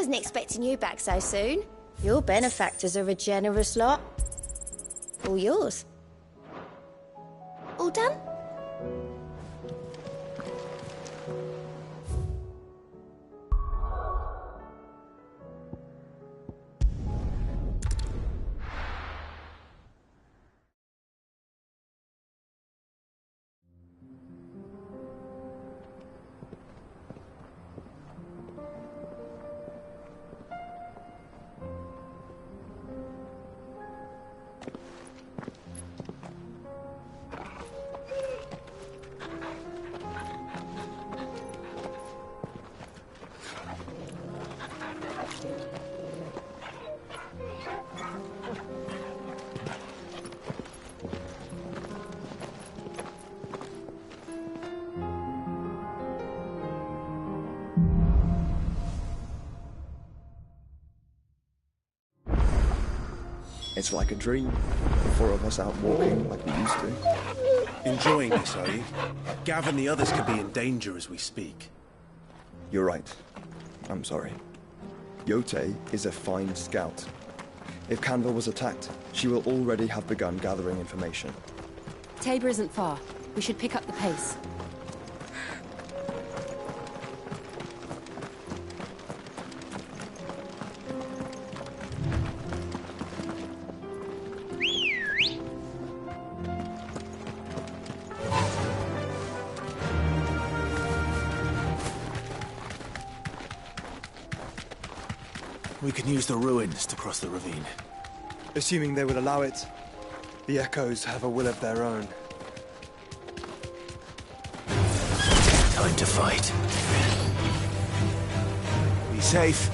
wasn't expecting you back so soon. Your benefactors are a generous lot. All yours. All done? It's like a dream. The four of us out walking like we used to. Enjoying this, are you? Gav and the others could be in danger as we speak. You're right. I'm sorry. Yote is a fine scout. If Canva was attacked, she will already have begun gathering information. Tabor isn't far. We should pick up the pace. We can use the ruins to cross the ravine. Assuming they will allow it, the Echoes have a will of their own. Time to fight. Be safe.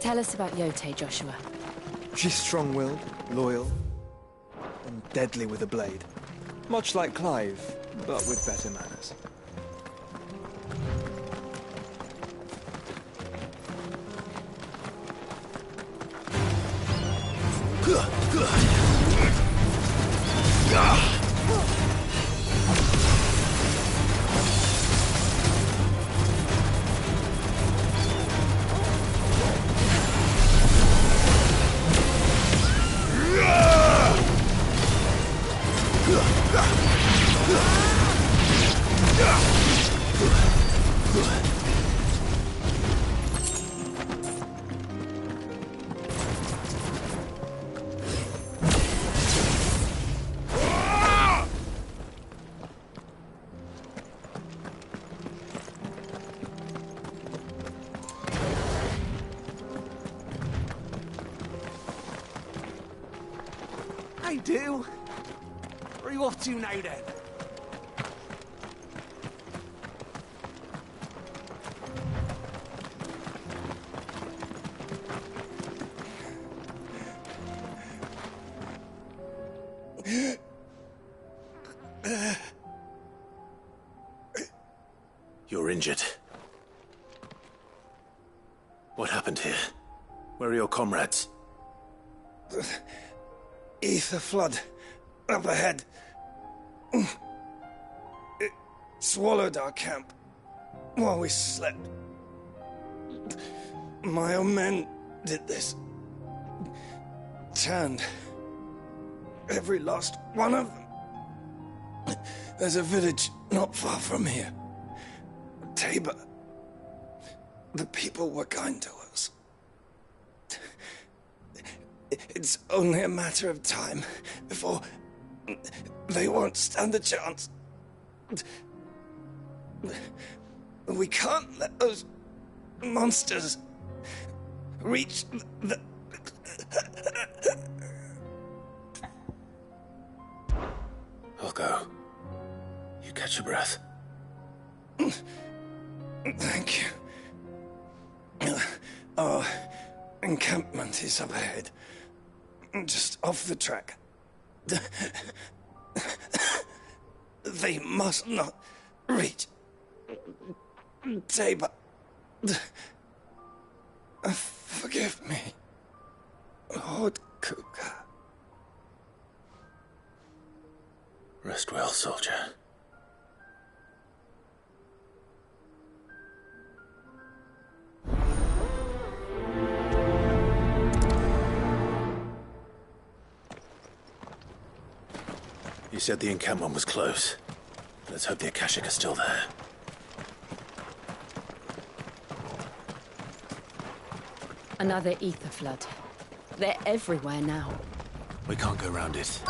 Tell us about Yote, Joshua. She's strong-willed, loyal, and deadly with a blade. Much like Clive, but with better manners. Ugh! I do. Where are you off to now, then? You're injured. What happened here? Where are your comrades? Ether flood up ahead. It swallowed our camp while we slept. My own men did this. Turned every last one of them. There's a village not far from here. Tabor. The people were kind to us. It's only a matter of time before they won't stand a chance. We can't let those monsters reach the... I'll go. You catch your breath. Thank you. Our encampment is up ahead. Just off the track. They must not reach Tabor. Forgive me, Lord Cougar. Rest well, soldier. You said the encampment was close. Let's hope the Akashic are still there. Another ether flood. They're everywhere now. We can't go round it.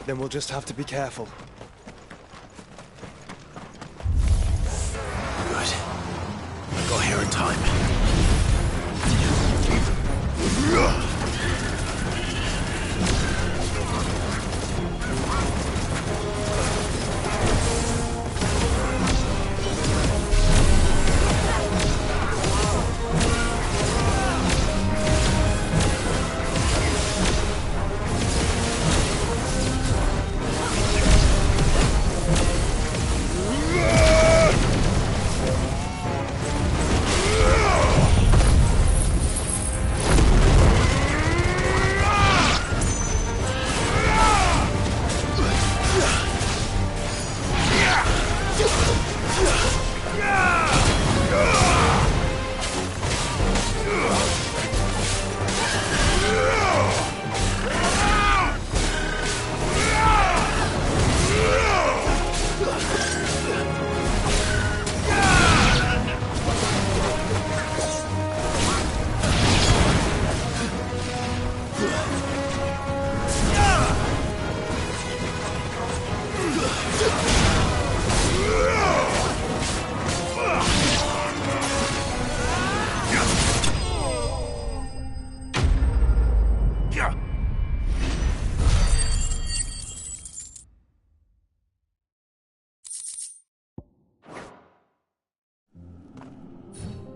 Then we'll just have to be careful. Good. I got here in time.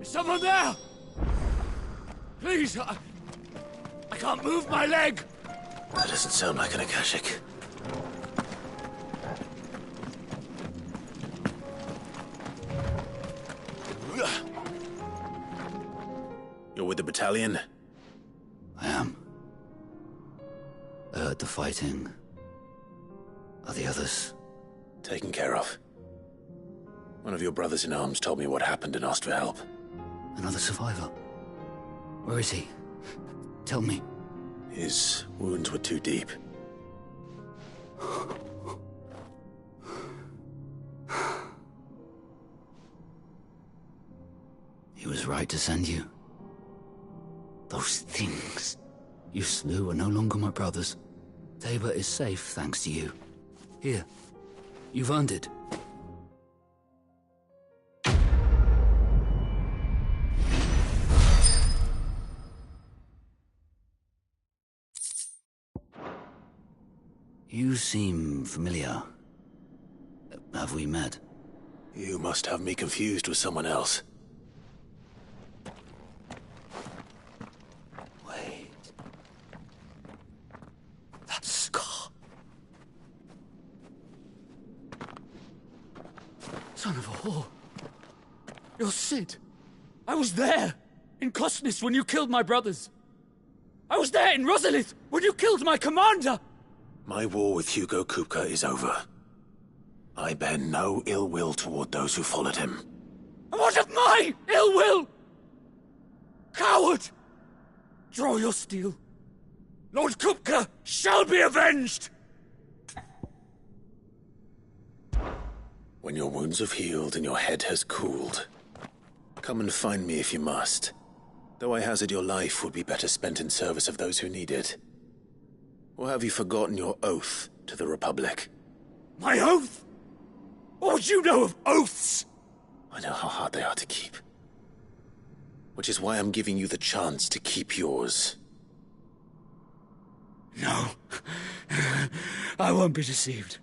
Someone there! Please, I can't move my leg! That doesn't sound like an Akashic. You're with the battalion? I am. I heard the fighting. Are the others? Taken care of. One of your brothers in arms told me what happened and asked for help. Another survivor? Where is he? Tell me. His wounds were too deep. was right to send you. Those things you slew are no longer my brothers. Tabor is safe thanks to you. Here, you've earned it. You seem familiar. Have we met? You must have me confused with someone else. Wait. That scar. Son of a whore. You're Sid. I was there, in Cosnis, when you killed my brothers. I was there in Rosalith, when you killed my commander! My war with Hugo Kupka is over. I bear no ill will toward those who followed him. And what of my ill will? Coward! Draw your steel. Lord Kupka shall be avenged! When your wounds have healed and your head has cooled, come and find me if you must. Though I hazard your life would be better spent in service of those who need it. Or have you forgotten your oath to the Republic? My oath? What would you know of oaths? I know how hard they are to keep. Which is why I'm giving you the chance to keep yours. No. I won't be deceived.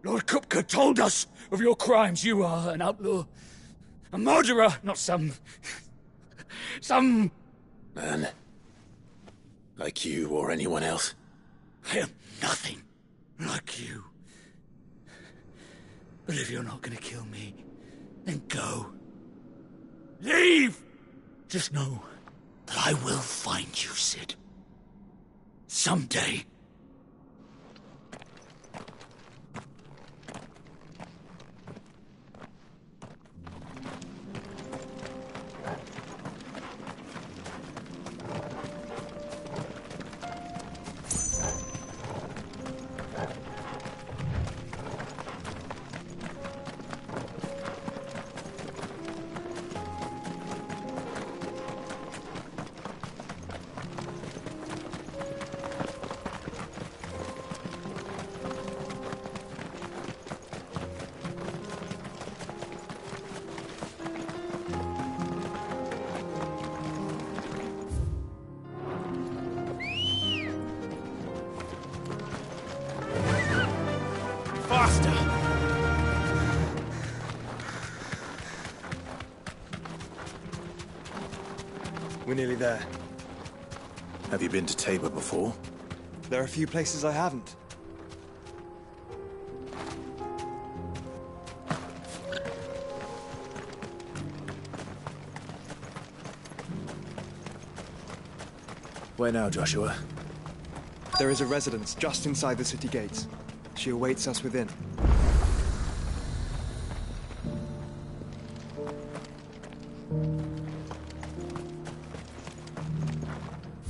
Lord Kupka told us of your crimes. You are an outlaw. A murderer, not some Man. Like you or anyone else. I am nothing like you. But if you're not gonna kill me, then go. Leave! Just know that I will find you, Sid. Someday. We're nearly there. Have you been to Tabor before? There are a few places I haven't. Where now, Joshua? There is a residence just inside the city gates. She awaits us within.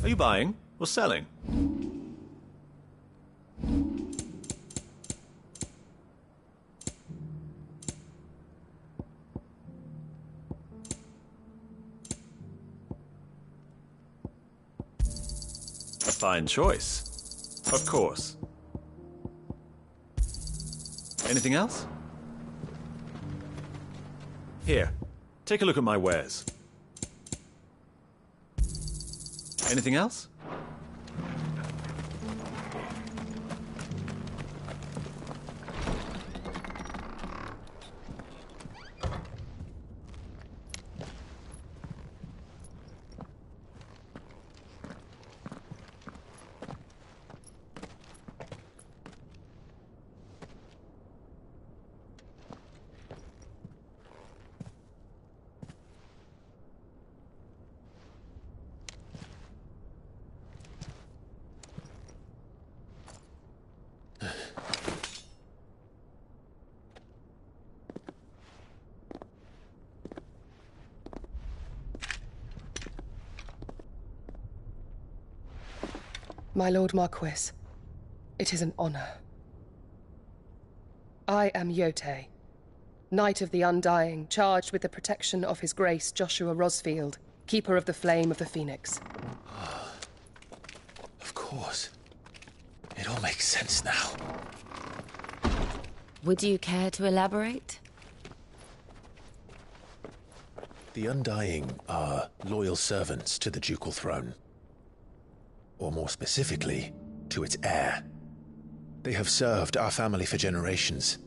Are you buying or selling? A fine choice. Of course. Anything else? Here, take a look at my wares. Anything else? My Lord Marquis, it is an honor. I am Yote, Knight of the Undying, charged with the protection of His Grace Joshua Rosfield, Keeper of the Flame of the Phoenix. Of course. It all makes sense now. Would you care to elaborate? The Undying are loyal servants to the ducal throne. Or more specifically, to its heir. They have served our family for generations,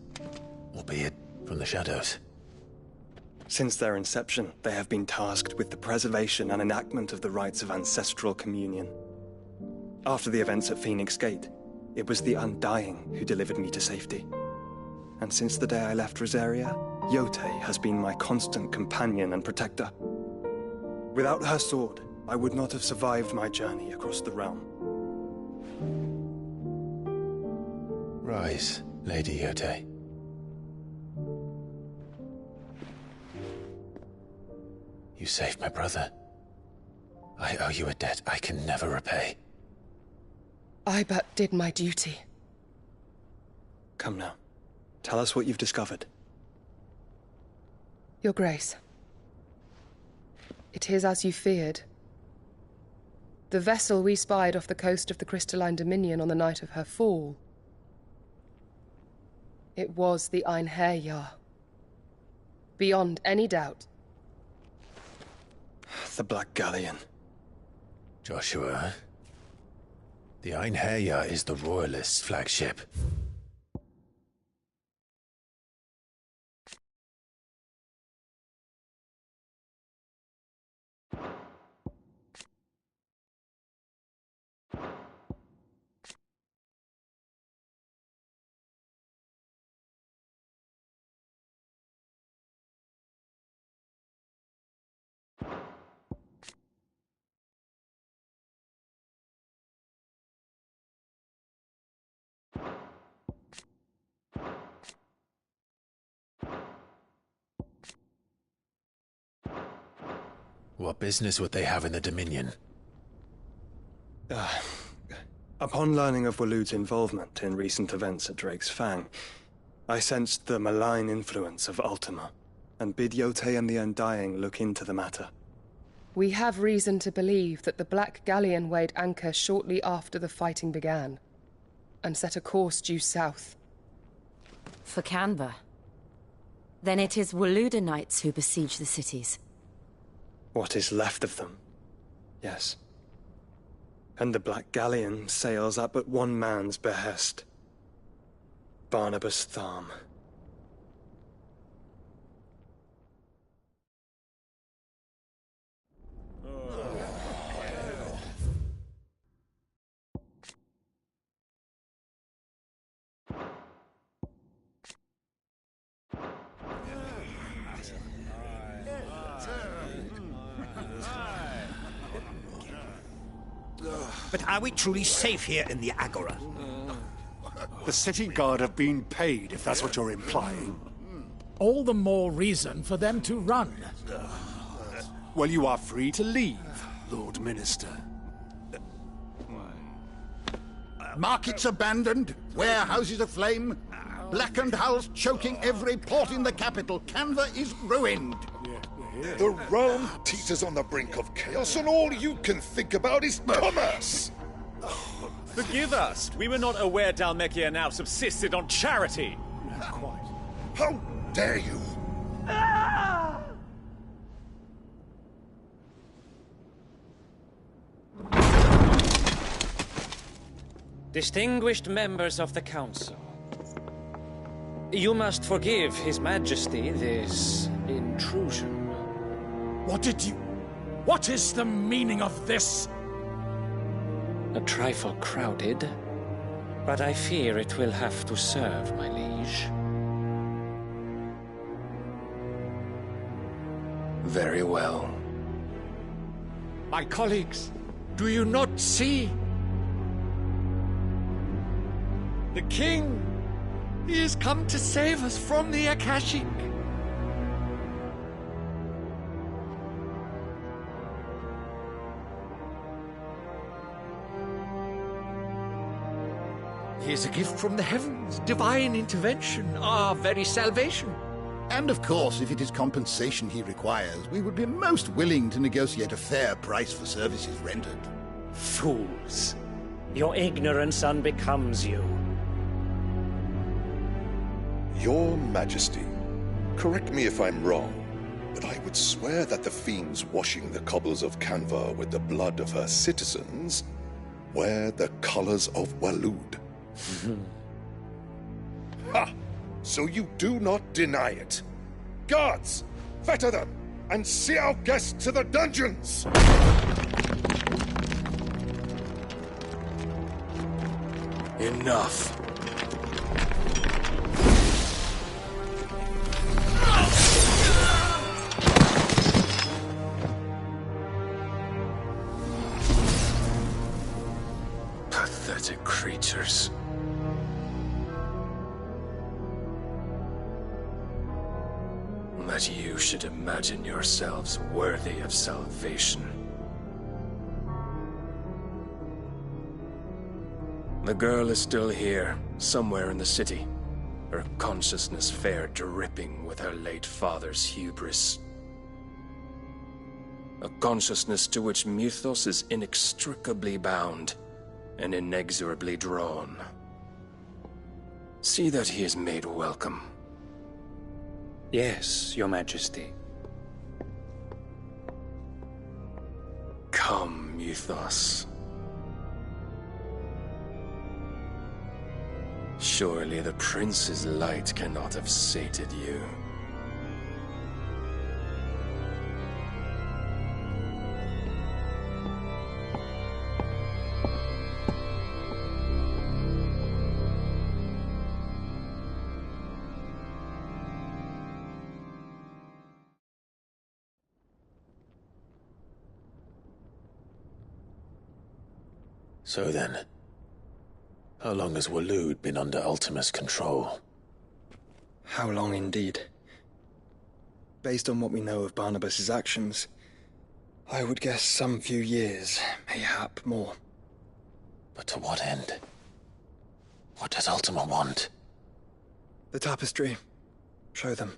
albeit from the shadows. Since their inception, they have been tasked with the preservation and enactment of the rites of ancestral communion. After the events at Phoenix Gate, it was the Undying who delivered me to safety. And since the day I left Rosaria, Yotei has been my constant companion and protector. Without her sword, I would not have survived my journey across the realm. Rise, Lady Yotei. You saved my brother. I owe you a debt I can never repay. I but did my duty. Come now. Tell us what you've discovered. Your Grace. It is as you feared. The vessel we spied off the coast of the Crystalline Dominion on the night of her fall. It was the Einherjar. Beyond any doubt. The Black Galleon. Joshua, the Einherjar is the Royalists' flagship. What business would they have in the Dominion? Upon learning of Waloed's involvement in recent events at Drake's Fang, I sensed the malign influence of Ultima, and bid Yotei and the Undying look into the matter. We have reason to believe that the Black Galleon weighed anchor shortly after the fighting began, and set a course due south. For Canva. Then it is Waloed knights who besiege the cities. What is left of them, yes. And the Black Galleon sails at but one man's behest. Barnabas Tharm. But are we truly safe here in the Agora? The city guard have been paid, if that's what you're implying. All the more reason for them to run. Well, you are free to leave, Lord Minister. Markets abandoned, warehouses aflame, blackened hulls choking every port in the capital. Canva is ruined. The realm teeters on the brink of chaos, and all you can think about is commerce! Forgive us. We were not aware Dhalmekia now subsisted on charity. Quite. How dare you! Distinguished members of the Council, you must forgive His Majesty this intrusion. What is the meaning of this? A trifle crowded, but I fear it will have to serve, my liege. Very well. My colleagues, do you not see? The king! He has come to save us from the Akashic! He is a gift from the heavens, divine intervention, our very salvation. And of course, if it is compensation he requires, we would be most willing to negotiate a fair price for services rendered. Fools. Your ignorance unbecomes you. Your Majesty, correct me if I'm wrong, but I would swear that the fiends washing the cobbles of Canva with the blood of her citizens wear the colors of Waloed. Ha! So you do not deny it. Guards, fetter them, and see our guests to the dungeons! Enough. Pathetic creatures. That you should imagine yourselves worthy of salvation. The girl is still here, somewhere in the city. Her consciousness fair dripping with her late father's hubris. A consciousness to which Mythos is inextricably bound and inexorably drawn. See that he is made welcome. Yes, Your Majesty. Come, Mythos. Surely the prince's light cannot have sated you. So then, how long has Waloed been under Ultima's control? How long indeed? Based on what we know of Barnabas's actions, I would guess some few years, mayhap more. But to what end? What does Ultima want? The tapestry. Show them.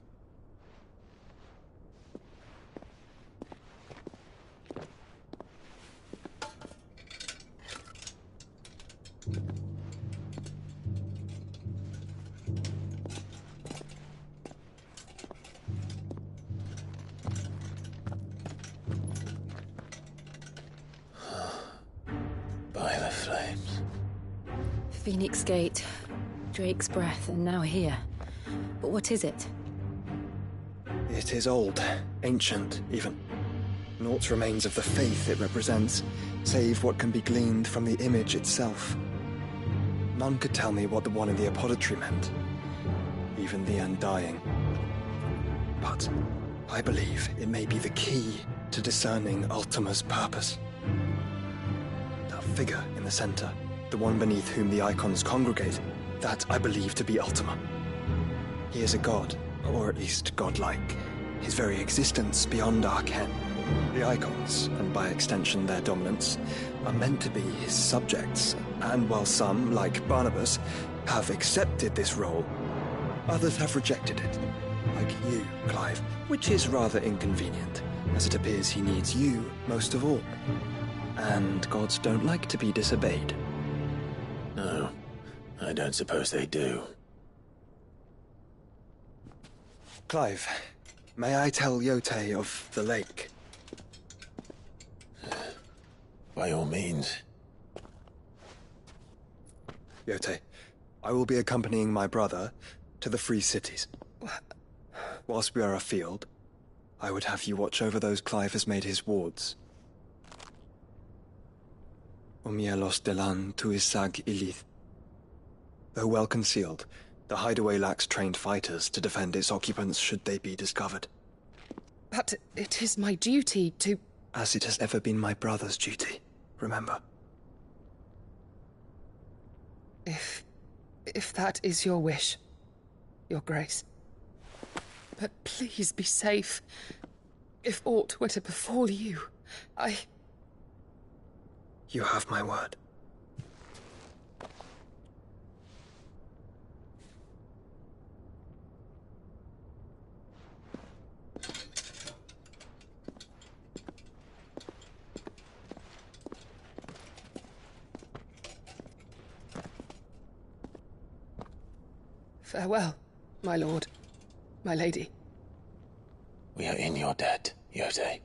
By the flames. Phoenix Gate, Drake's Breath, and now here. But what is it? It is old, ancient, even. Naught remains of the faith it represents, save what can be gleaned from the image itself. None could tell me what the one in the apothecary meant, even the Undying. But I believe it may be the key to discerning Ultima's purpose. That figure in the center, the one beneath whom the icons congregate, that I believe to be Ultima. He is a god, or at least godlike, his very existence beyond our ken. The icons, and by extension their dominance, are meant to be his subjects, and while some, like Barnabas, have accepted this role, others have rejected it, like you, Clive, which is rather inconvenient, as it appears he needs you most of all. And gods don't like to be disobeyed. No, I don't suppose they do. Clive, may I tell Yote of the lake? By all means. Yote, I will be accompanying my brother to the Free Cities. Whilst we are afield, I would have you watch over those Clive has made his wards. Umielos delan tuisag ilith. Though well concealed, the hideaway lacks trained fighters to defend its occupants should they be discovered. But it is my duty to... As it has ever been my brother's duty, remember. If that is your wish, Your Grace. But please be safe. If aught were to befall you, You have my word. Farewell, my lord, my lady. We are in your debt, Yotei.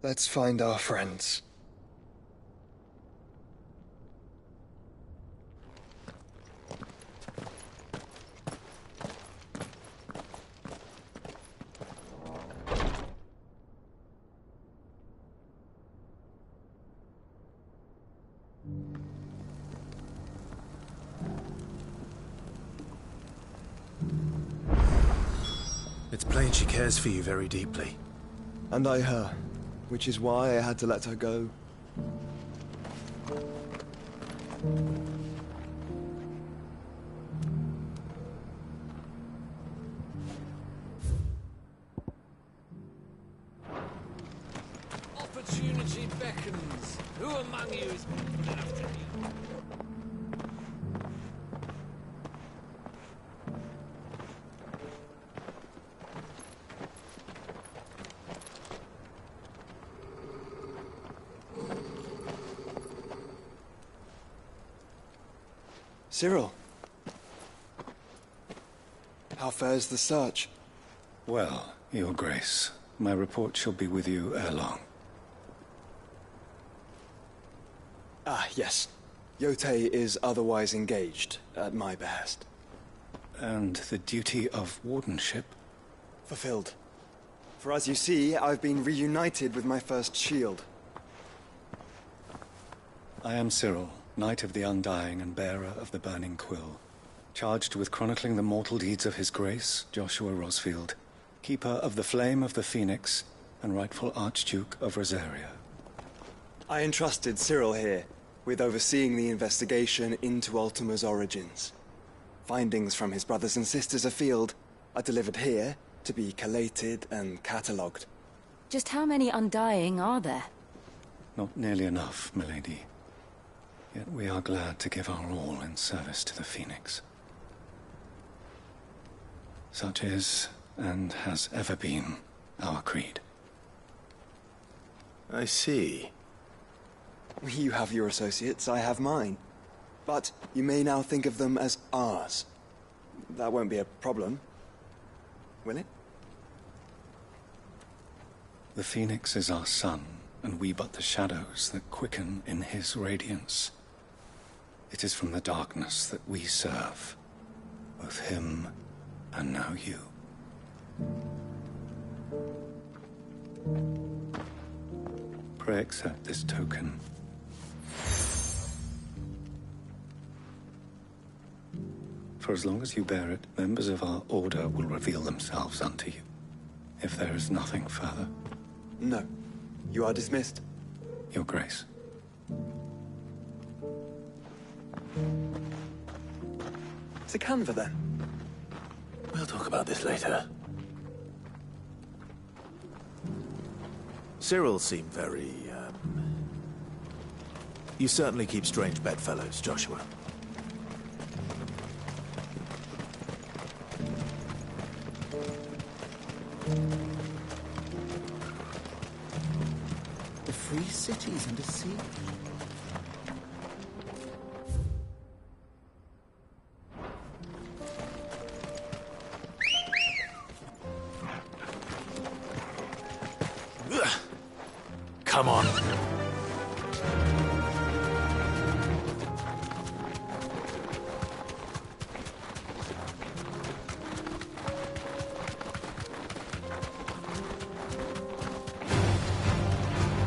Let's find our friends. It's plain she cares for you very deeply. And I her, which is why I had to let her go. Opportunity beckons. Who among you is good enough to meet? Cyril. How fares the search? Well, Your Grace, my report shall be with you ere long. Ah, yes. Yotei is otherwise engaged, at my behest. And the duty of wardenship? Fulfilled. For as you see, I've been reunited with my first shield. I am Cyril, Knight of the Undying and bearer of the Burning Quill, charged with chronicling the mortal deeds of His Grace, Joshua Rosfield, keeper of the Flame of the Phoenix and rightful Archduke of Rosaria. I entrusted Cyril here with overseeing the investigation into Ultima's origins. Findings from his brothers and sisters afield are delivered here to be collated and catalogued. Just how many Undying are there? Not nearly enough, milady. Yet we are glad to give our all in service to the Phoenix. Such is, and has ever been, our creed. I see. You have your associates, I have mine. But you may now think of them as ours. That won't be a problem, will it? The Phoenix is our sun, and we but the shadows that quicken in his radiance. It is from the darkness that we serve, both him and now you. Pray accept this token. For as long as you bear it, members of our order will reveal themselves unto you. If there is nothing further. No. You are dismissed. Your Grace. To Canva, then. We'll talk about this later. Cyril seemed very, You certainly keep strange bedfellows, Joshua. The free cities under siege. Come on.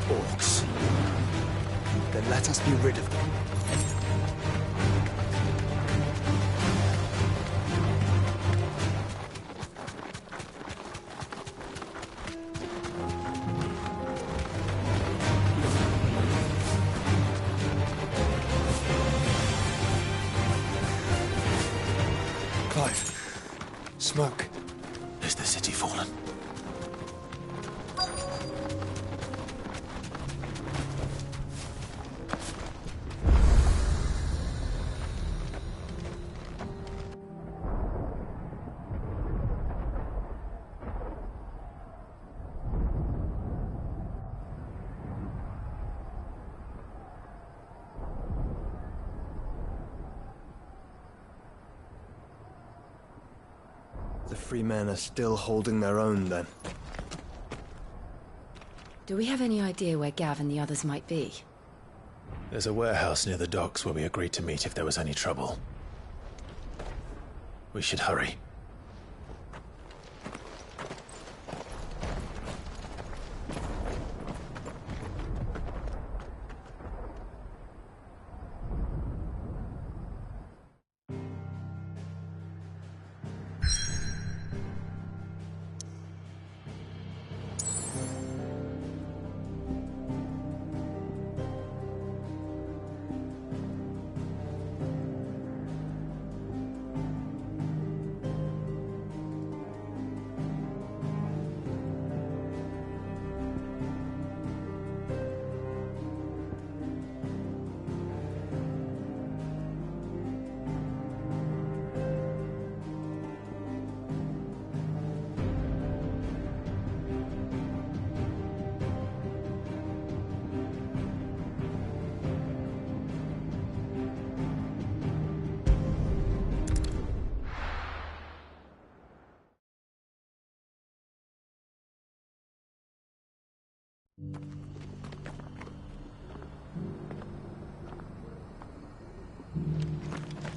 Orcs. Then let us be rid of them. Clive. Smoke. Is the city fallen? free men are still holding their own, then. Do we have any idea where Gav and the others might be? There's a warehouse near the docks where we agreed to meet if there was any trouble. We should hurry.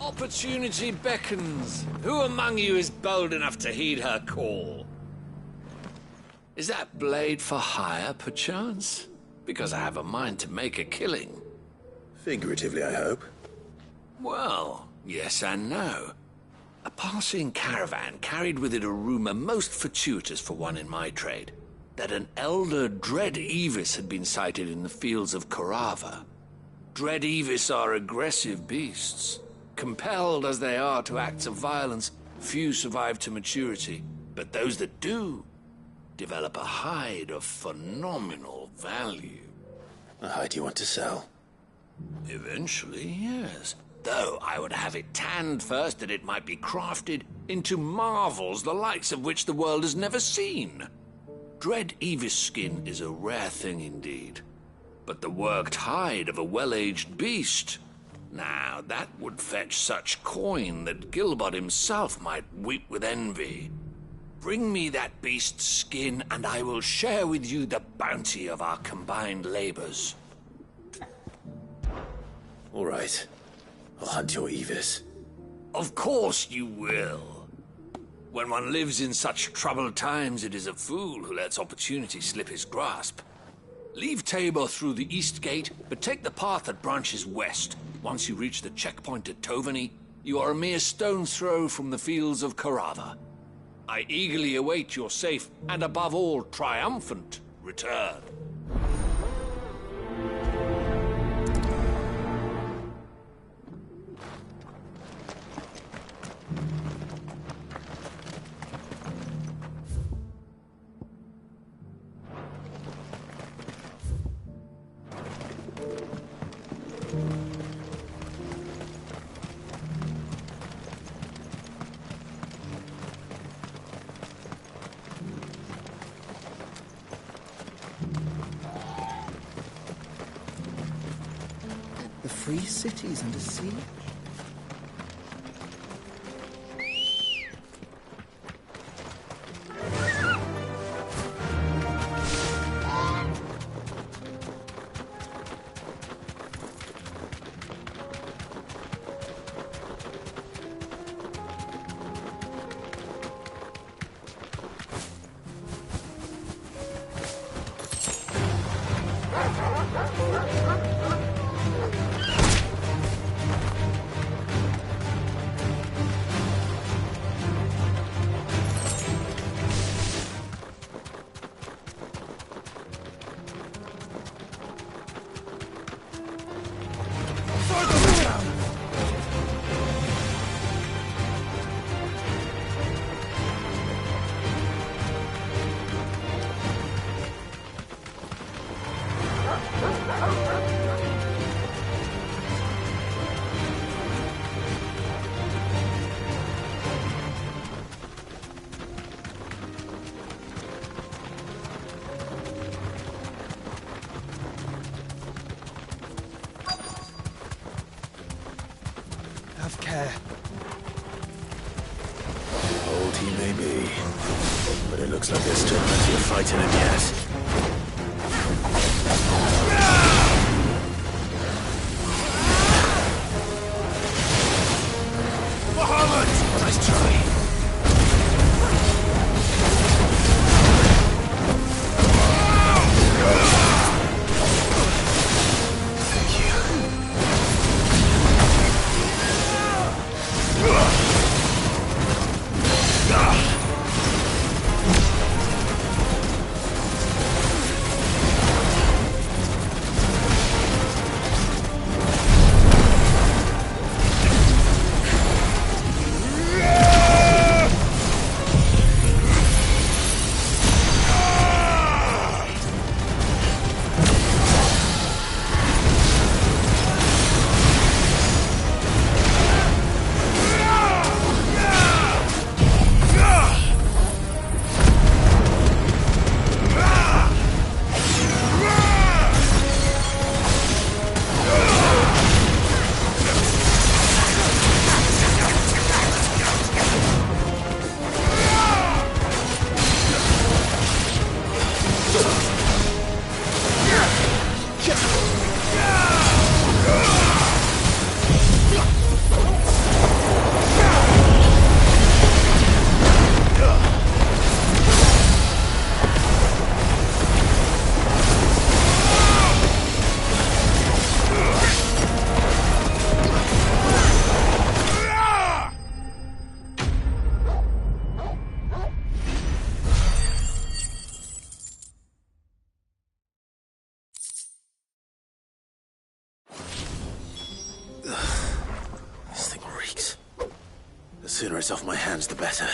Opportunity beckons. Who among you is bold enough to heed her call? Is that blade for hire, perchance? Because I have a mind to make a killing. Figuratively, I hope. Well, yes and no. A passing caravan carried with it a rumor most fortuitous for one in my trade, that an elder Dread Evis had been sighted in the fields of Korava. Dread Evis are aggressive beasts. Compelled as they are to acts of violence, few survive to maturity, but those that do develop a hide of phenomenal value. A hide you want to sell? Eventually, yes. Though I would have it tanned first that it might be crafted into marvels the likes of which the world has never seen. Dread Evis skin is a rare thing indeed, but the worked hide of a well-aged beast, now that would fetch such coin that Gilbert himself might weep with envy. Bring me that beast's skin, and I will share with you the bounty of our combined labors. All right. I'll hunt your Evis. Of course you will. When one lives in such troubled times, it is a fool who lets opportunity slip his grasp. Leave Tabor through the east gate, but take the path that branches west. Once you reach the checkpoint at Tovani, you are a mere stone's throw from the fields of Korava. I eagerly await your safe, and above all, triumphant return. The free cities under siege? Have care. Old he may be. Looks like there's still plenty of fight in him yet. Muhammad! Nice try. This thing reeks. The sooner it's off my hands, the better.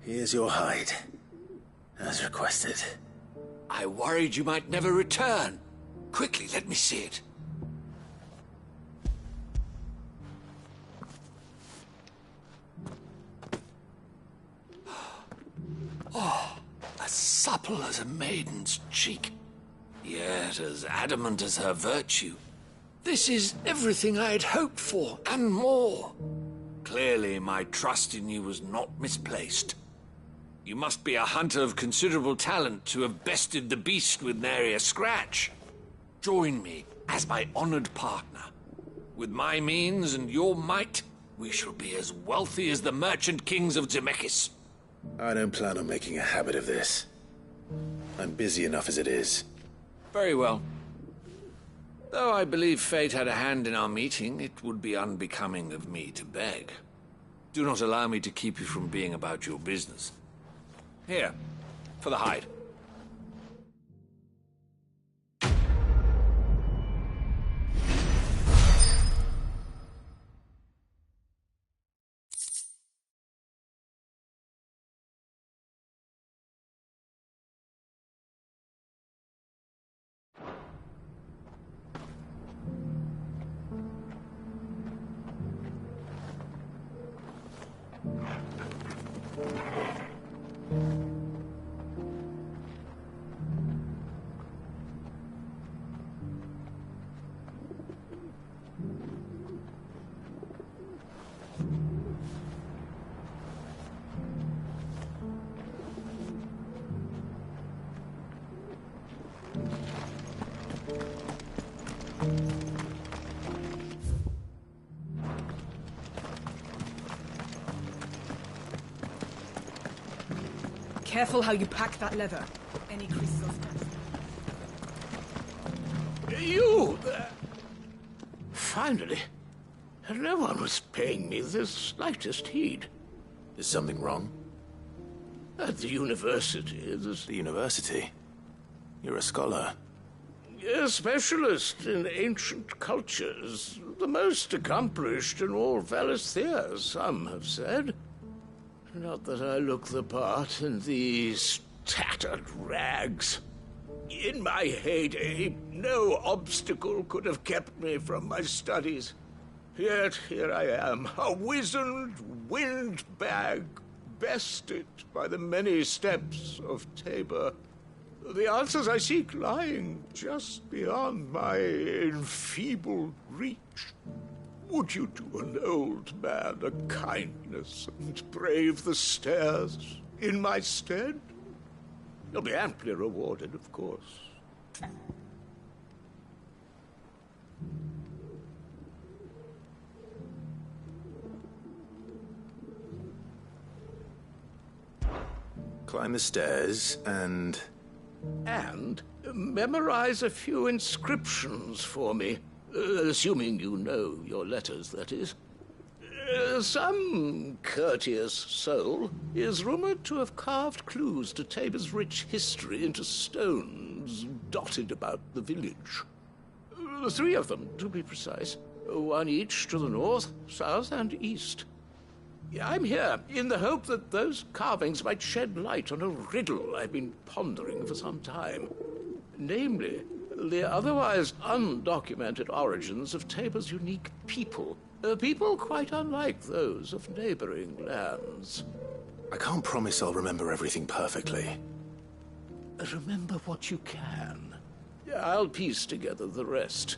Here's your hide, as requested. I worried you might never return. Quickly, let me see it. Oh, as supple as a maiden's cheek, yet as adamant as her virtue. This is everything I had hoped for, and more. Clearly, my trust in you was not misplaced. You must be a hunter of considerable talent to have bested the beast with nary a scratch. Join me as my honored partner. With my means and your might, we shall be as wealthy as the merchant kings of Zemeckis. I don't plan on making a habit of this. I'm busy enough as it is. Very well. Though I believe fate had a hand in our meeting, it would be unbecoming of me to beg. Do not allow me to keep you from being about your business. Here, for the hide. Careful how you pack that leather. Any creases or scratches. You! Finally. No one was paying me the slightest heed. Is something wrong? At the university, The university? You're a scholar. A specialist in ancient cultures. The most accomplished in all Valisthea, some have said. Not that I look the part in these tattered rags. In my heyday, no obstacle could have kept me from my studies. Yet here I am, a wizened windbag, bested by the many steps of Tabor. The answers I seek lying just beyond my enfeebled reach. Would you do an old man a kindness and brave the stairs in my stead? You'll be amply rewarded, of course. Climb the stairs and memorize a few inscriptions for me. Assuming you know your letters, that is. Some courteous soul is rumored to have carved clues to Tabor's rich history into stones dotted about the village. 3 of them, to be precise. 1 each to the north, south, and east. I'm here in the hope that those carvings might shed light on a riddle I've been pondering for some time. Namely, the otherwise undocumented origins of Tabor's unique people. People quite unlike those of neighboring lands. I can't promise I'll remember everything perfectly. Remember what you can. I'll piece together the rest.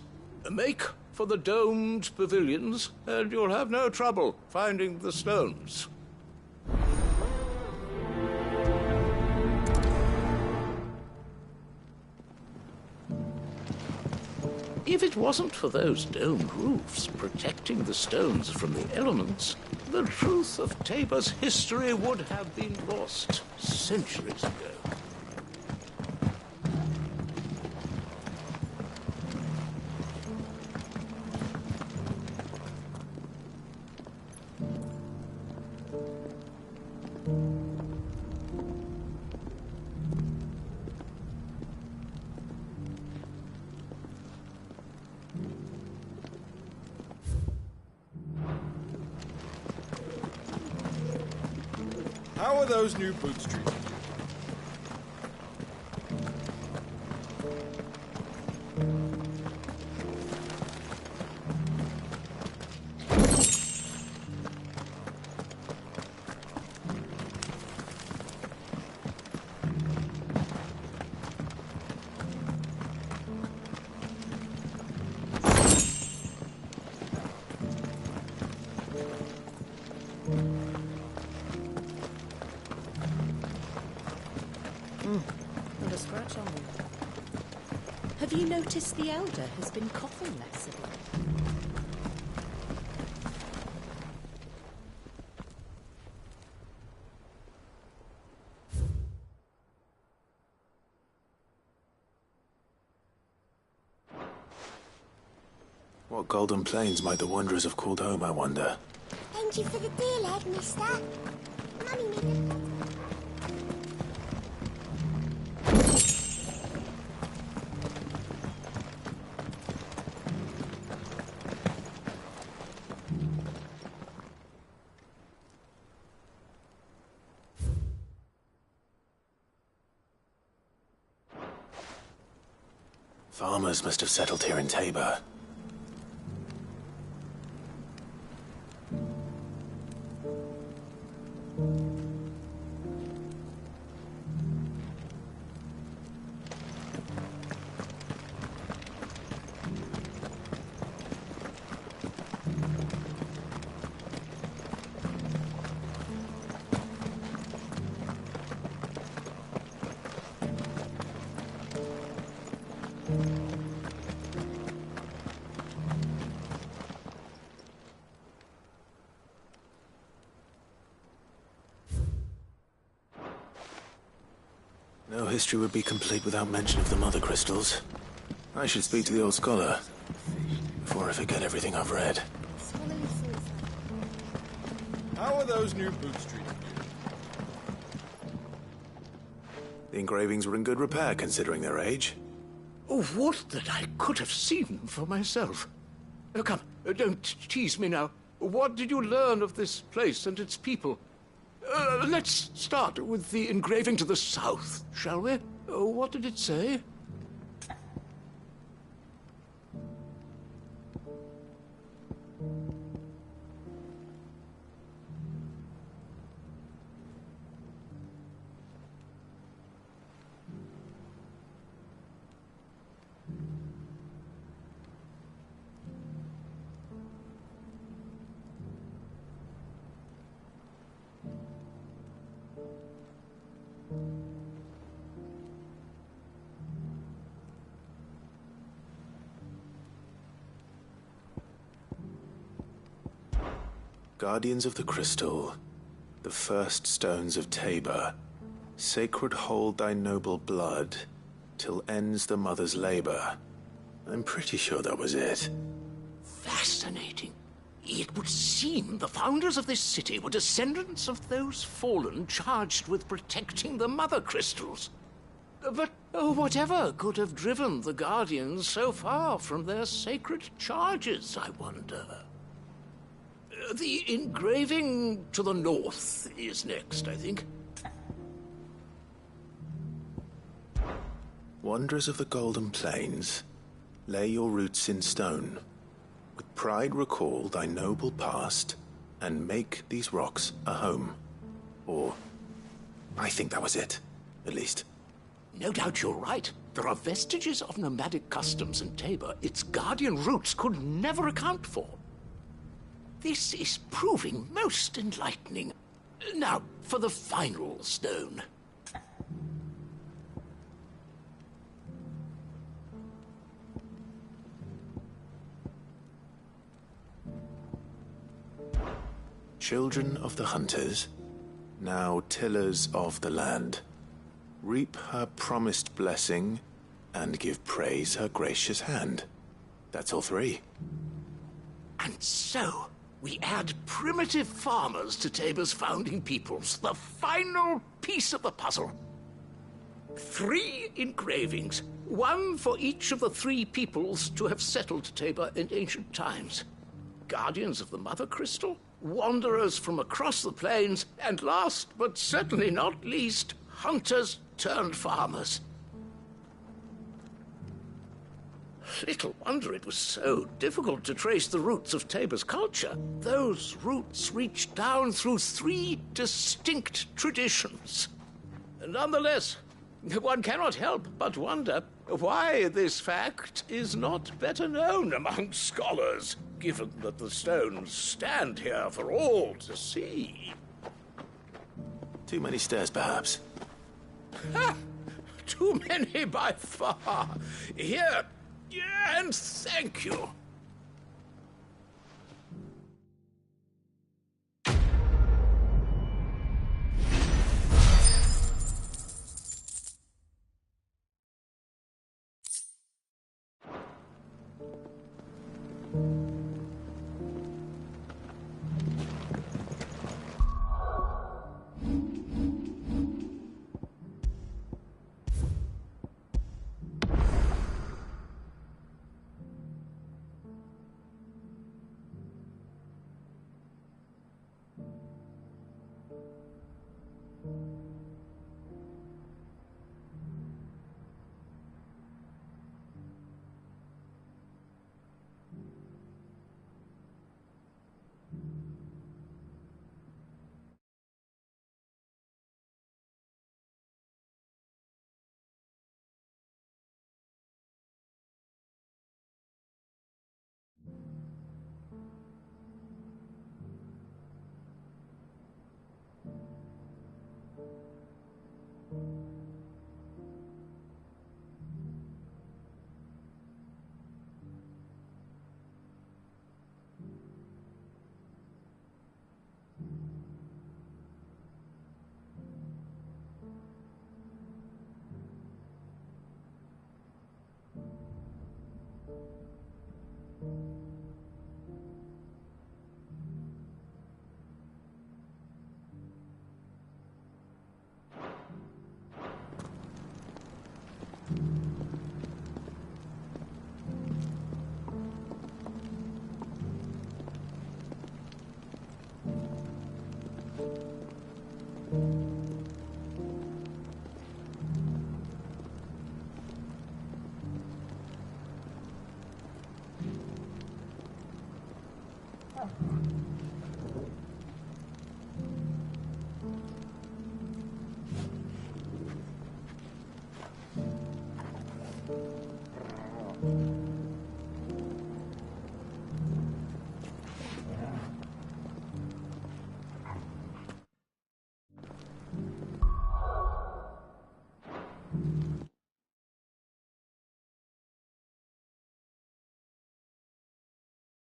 Make for the domed pavilions, and you'll have no trouble finding the stones. If it wasn't for those domed roofs protecting the stones from the elements, the truth of Tabor's history would have been lost centuries ago. How are those new boots treated? Not a scratch on them. Have you noticed the Elder has been coughing less of late? What golden plains might the wanderers have called home, I wonder? Thank you for the deal, Ed, mister. Mummy made a... Farmers must have settled here in Tabor. No history would be complete without mention of the mother crystals. I should speak to the old scholar before I forget everything I've read. How are those new boots treating you? The engravings were in good repair considering their age. Oh, what that I could have seen for myself. Come, don't tease me now. What did you learn of this place and its people? Let's start with the engraving to the south, shall we? What did it say? Guardians of the Crystal, the first stones of Tabor, sacred hold thy noble blood, till ends the mother's labor. I'm pretty sure that was it. Fascinating. It would seem the founders of this city were descendants of those fallen charged with protecting the mother crystals. But whatever could have driven the Guardians so far from their sacred charges, I wonder? The engraving to the north is next, I think. Wanderers of the Golden Plains, lay your roots in stone. With pride recall thy noble past, and make these rocks a home. Or, I think that was it, at least. No doubt you're right. There are vestiges of nomadic customs in Tabor its guardian roots could never account for. This is proving most enlightening. Now, for the final stone. Children of the hunters, now tillers of the land, reap her promised blessing and give praise her gracious hand. That's all three. And so, we add primitive farmers to Tabor's founding peoples, the final piece of the puzzle. 3 engravings, one for each of the 3 peoples to have settled Tabor in ancient times. Guardians of the Mother Crystal, wanderers from across the plains, and last but certainly not least, hunters turned farmers. Little wonder it was so difficult to trace the roots of Tabor's culture. Those roots reach down through 3 distinct traditions. Nonetheless, one cannot help but wonder why this fact is not better known among scholars, given that the stones stand here for all to see. Too many stairs, perhaps. Ha! Too many by far. Here, and thank you.